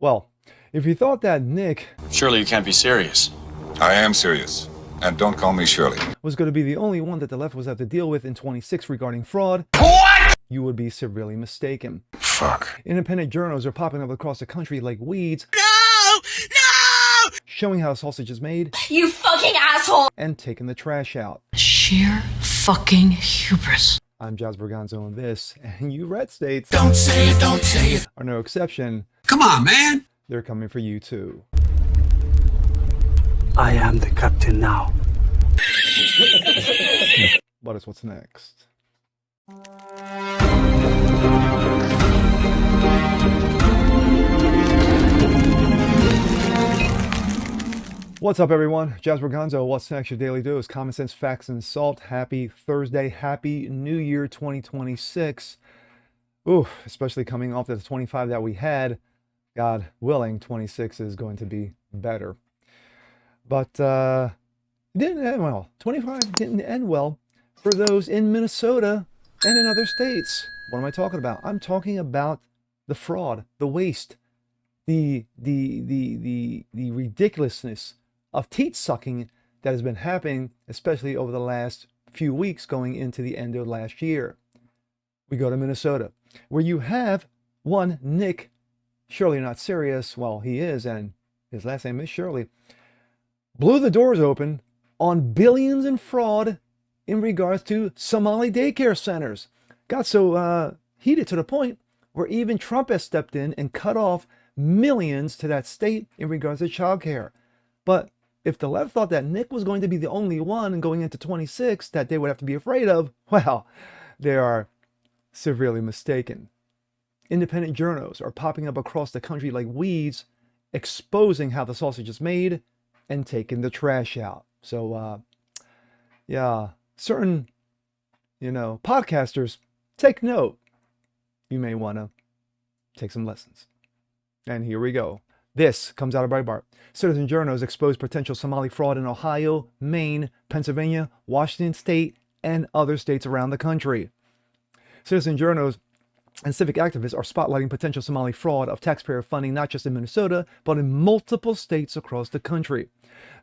Well, if you thought that Nick Surely you can't be serious. I am serious. And don't call me Shirley. was going to be the only one that the left was have to deal with in 26 regarding fraud, you would be severely mistaken. Fuck. Independent journals are popping up across the country like weeds, showing how sausage is made, You fucking asshole! and taking the trash out. Sheer fucking hubris. I'm Jazz Berganzo, and this, and you red states, Don't say it. are no exception. Come on, man. They're coming for you too. I am the captain now. But it's what's next. What's up, everyone? Jazz Berganzo. What's next? Your daily dose, common sense, facts, and salt. Happy Thursday. Happy New Year 2026. Ooh, especially coming off the 25 that we had. God willing, 26 is going to be better. But it didn't end well. 25 didn't end well for those in Minnesota and in other states. What am I talking about? I'm talking about the fraud, the waste, the ridiculousness of teat sucking that has been happening, especially over the last few weeks going into the end of last year. We go to Minnesota, where you have one Nick, surely not serious, well, he is, and his last name is Shirley, blew the doors open on billions in fraud in regards to Somali daycare centers. Got so heated to the point where even Trump has stepped in and cut off millions to that state in regards to childcare. But if the left thought that Nick was going to be the only one going into 26 that they would have to be afraid of, well, they are severely mistaken. Independent journals are popping up across the country like weeds, exposing how the sausage is made and taking the trash out. So, yeah, certain, podcasters, take note. You may want to take some lessons. And here we go. This comes out of Breitbart. Citizen Journos expose potential Somali fraud in Ohio, Maine, Pennsylvania, Washington State, and other states around the country. Citizen Journos and civic activists are spotlighting potential Somali fraud of taxpayer funding not just in Minnesota, but in multiple states across the country.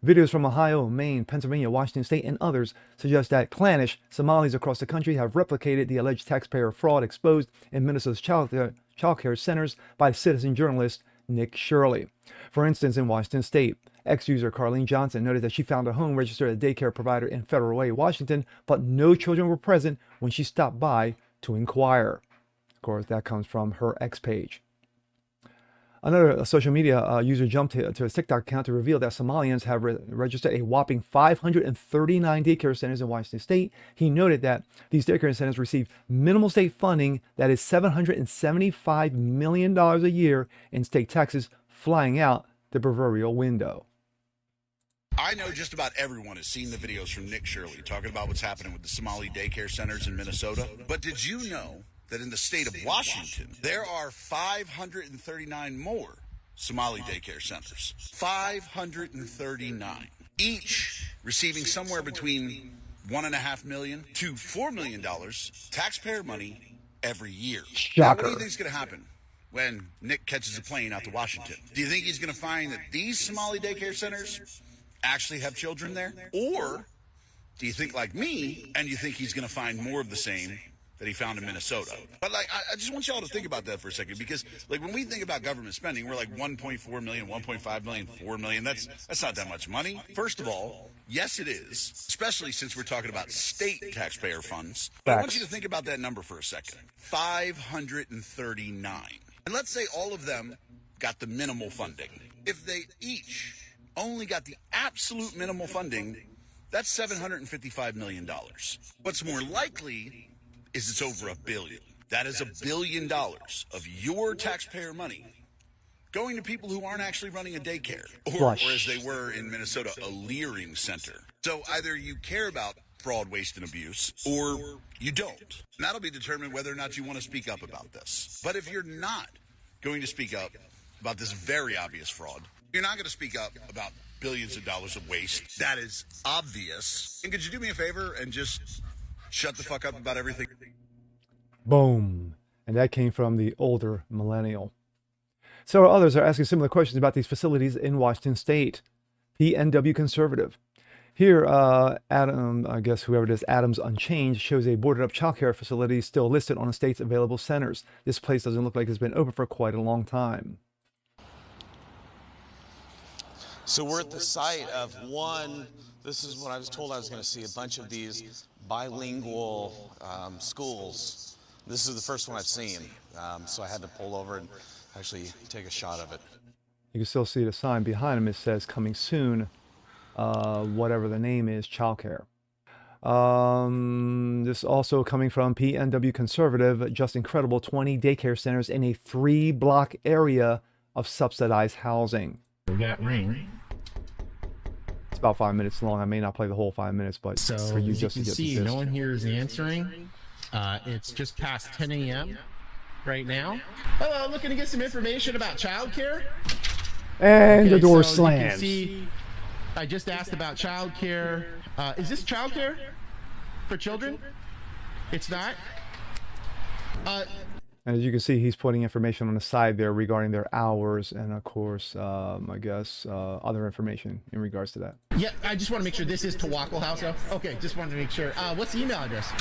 Videos from Ohio, Maine, Pennsylvania, Washington State, and others suggest that clannish Somalis across the country have replicated the alleged taxpayer fraud exposed in Minnesota's childcare centers by citizen journalist Nick Shirley. For instance, in Washington State, ex-user Carlene Johnson noted that she found a home registered at a daycare provider in Federal Way, Washington, but no children were present when she stopped by to inquire. Of course, that comes from her X page. Another social media user jumped to his TikTok account to reveal that Somalians have registered a whopping 539 daycare centers in Washington State. He noted that these daycare centers receive minimal state funding, that is $775 million a year in state taxes flying out the proverbial window. I know just about everyone has seen the videos from Nick Shirley talking about what's happening with the Somali daycare centers in Minnesota. But did you know that in the state of Washington, there are 539 more Somali daycare centers? 539. Each receiving somewhere between $1.5 million to $4 million taxpayer money every year. Now, what do you think is going to happen when Nick catches a plane out to Washington? Do you think he's going to find that these Somali daycare centers actually have children there? Or do you think like me, and you think he's going to find more of the same that he found in Minnesota? But I just want y'all to think about that for a second, because when we think about government spending, we're like 1.4 million, 1.5 million, 4 million. That's not that much money. First of all, yes, it is, especially since we're talking about state taxpayer funds. But I want you to think about that number for a second. 539. And let's say all of them got the minimal funding. If they each only got the absolute minimal funding, that's $755 million. What's more likely is it's over $1 billion. That is $1 billion of your taxpayer money going to people who aren't actually running a daycare, or as they were in Minnesota, a leering center. So either you care about fraud, waste, and abuse, or you don't. And that'll be determined whether or not you want to speak up about this. But if you're not going to speak up about this very obvious fraud, you're not going to speak up about billions of dollars of waste. That is obvious. And could you do me a favor and just shut the fuck up about everything? Boom. And that came from the older millennial. Several others are asking similar questions about these facilities in Washington State. PNW Conservative. Here, Adam, I guess whoever it is, Adams Unchanged, shows a boarded up childcare facility still listed on the state's available centers. This place doesn't look like it's been open for quite a long time. So we're at the site of one, this is what I was told I was going to see, a bunch of these bilingual schools. This is the first one I've seen, so I had to pull over and actually take a shot of it. You can still see the sign behind him. It says coming soon, whatever the name is, childcare. This also coming from PNW Conservative, just incredible 20 daycare centers in a 3-block area of subsidized housing. We got rain. It's about 5 minutes long. I may not play the whole 5 minutes, but So for you as just you to can get the see, gist. no one here is answering. It's just past 10 a.m. right now. Hello, looking to get some information about childcare. And the door so you can slams. see, I just asked about childcare. Is this childcare for children? It's not. And as you can see, he's putting information on the side there regarding their hours and, of course, I guess, other information in regards to that. Yeah, I just want to make sure this is Tawakkul House. Though. Okay, just wanted to make sure. What's the email address?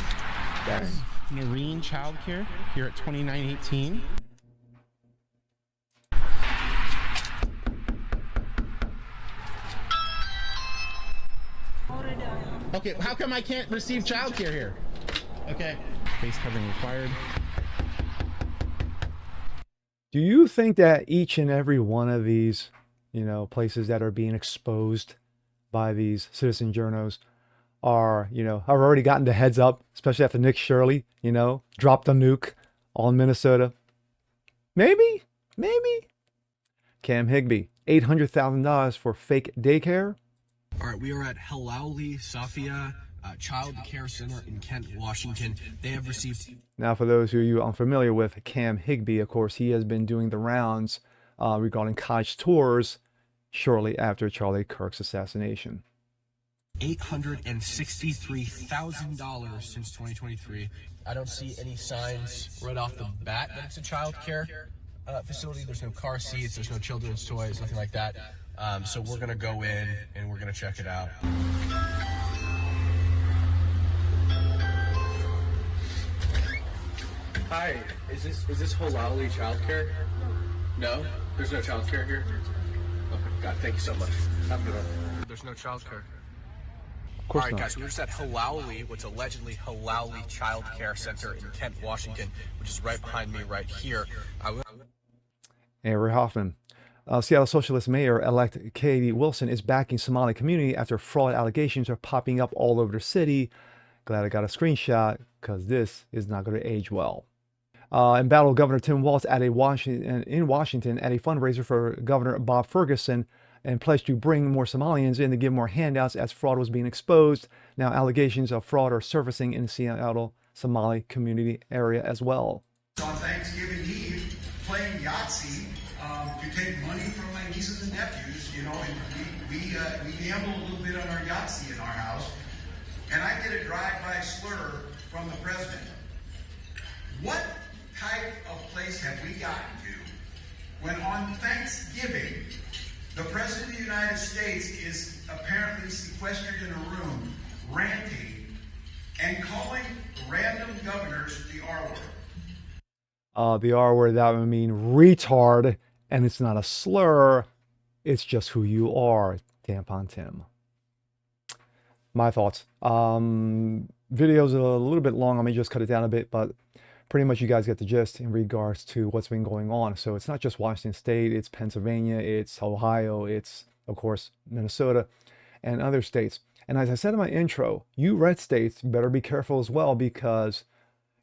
Dang. Marine Childcare here at 2918. Okay, how come I can't receive childcare here? Okay, face covering required. Do you think that each and every one of these, places that are being exposed by these citizen journos are, have already gotten the heads up, especially after Nick Shirley, dropped the nuke on Minnesota? Maybe. Cam Higbee, $800,000 for fake daycare. All right, we are at Halauli Safia Child Care Center in Kent, Washington. They have received... Now, for those of you unfamiliar with Cam Higbee, of course, he has been doing the rounds regarding college tours shortly after Charlie Kirk's assassination. $863,000 since 2023. I don't see any signs right off the bat that it's a child care facility. There's no car seats, there's no children's toys, nothing like that. So we're gonna go in and we're gonna check it out. Hi, is this Halauli Childcare? No? There's no childcare here? Okay, God, thank you so much. Have a good one. There's no childcare. Of course All right, not. guys, we're just at Halauli, what's allegedly Halauli Child Care Center in Kent, Washington, which is right behind me right here. Avery Hoffman. Seattle Socialist Mayor-elect Katie Wilson is backing Somali community after fraud allegations are popping up all over the city. Glad I got a screenshot because this is not going to age well. Embattled Governor Tim Walz in Washington at a fundraiser for Governor Bob Ferguson and pledged to bring more Somalians in to give more handouts as fraud was being exposed. Now allegations of fraud are surfacing in the Seattle Somali community area as well. On Thanksgiving Eve, playing Yahtzee to take money from my nieces and nephews, and we gamble a little bit on our Yahtzee in our house, and I get a drive-by slur from the president. What type of place have we gotten to when on Thanksgiving, the President of the United States is apparently sequestered in a room, ranting, and calling random governors the R word? The R word, that would mean retard, and it's not a slur, it's just who you are, Tampon Tim. My thoughts. Video's a little bit long, I may just cut it down a bit, but pretty much you guys get the gist in regards to what's been going on. So it's not just Washington State, it's Pennsylvania, it's Ohio, it's, of course, Minnesota, and other states. And as I said in my intro, you red states better be careful as well, because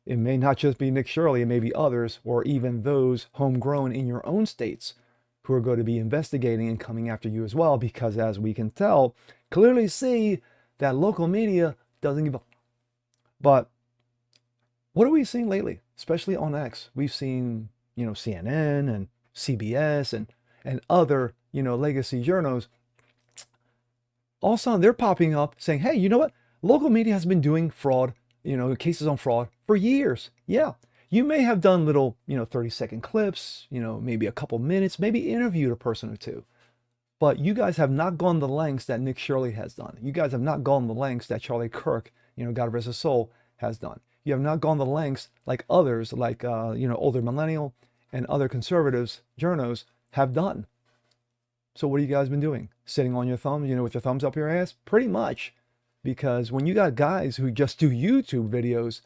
it may not just be Nick Shirley, it may be others, or even those homegrown in your own states who are going to be investigating and coming after you as well, because as we can tell, clearly see that local media doesn't give a... But what are we seeing lately, especially on X? We've seen, CNN and CBS and other, legacy journos. All of a sudden, they're popping up saying, hey, you know what? Local media has been doing fraud, cases on fraud for years. Yeah, You may have done little, 30-second clips, maybe a couple minutes, maybe interviewed a person or two. But you guys have not gone the lengths that Nick Shirley has done. You guys have not gone the lengths that Charlie Kirk, God rest his soul, has done. You have not gone the lengths like others, like, older millennial and other conservatives, journos, have done. So what have you guys been doing? Sitting on your thumb, with your thumbs up your ass? Pretty much. Because when you got guys who just do YouTube videos,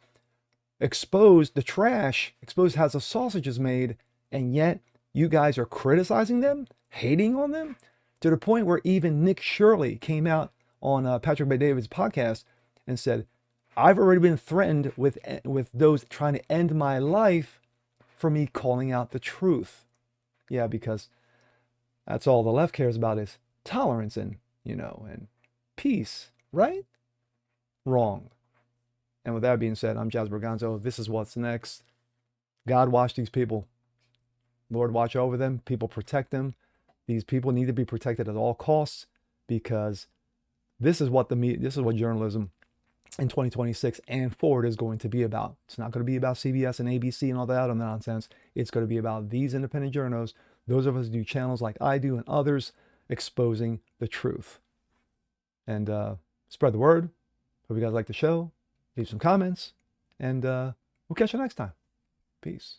expose the trash, expose how the sausage is made, and yet you guys are criticizing them, hating on them, to the point where even Nick Shirley came out on Patrick Bet-David's podcast and said, I've already been threatened with those trying to end my life for me calling out the truth. Yeah, because that's all the left cares about is tolerance and, and peace, right? Wrong. And with that being said, I'm Jazz Berganzo. This is what's next. God watch these people. Lord watch over them. People protect them. These people need to be protected at all costs, because this is what journalism in 2026 and forward is going to be about. It's not going to be about CBS and ABC and all that other nonsense. It's going to be about these independent journos, those of us who do channels like I do and others, exposing the truth. And spread the word. Hope you guys like the show. Leave some comments, and we'll catch you next time. Peace.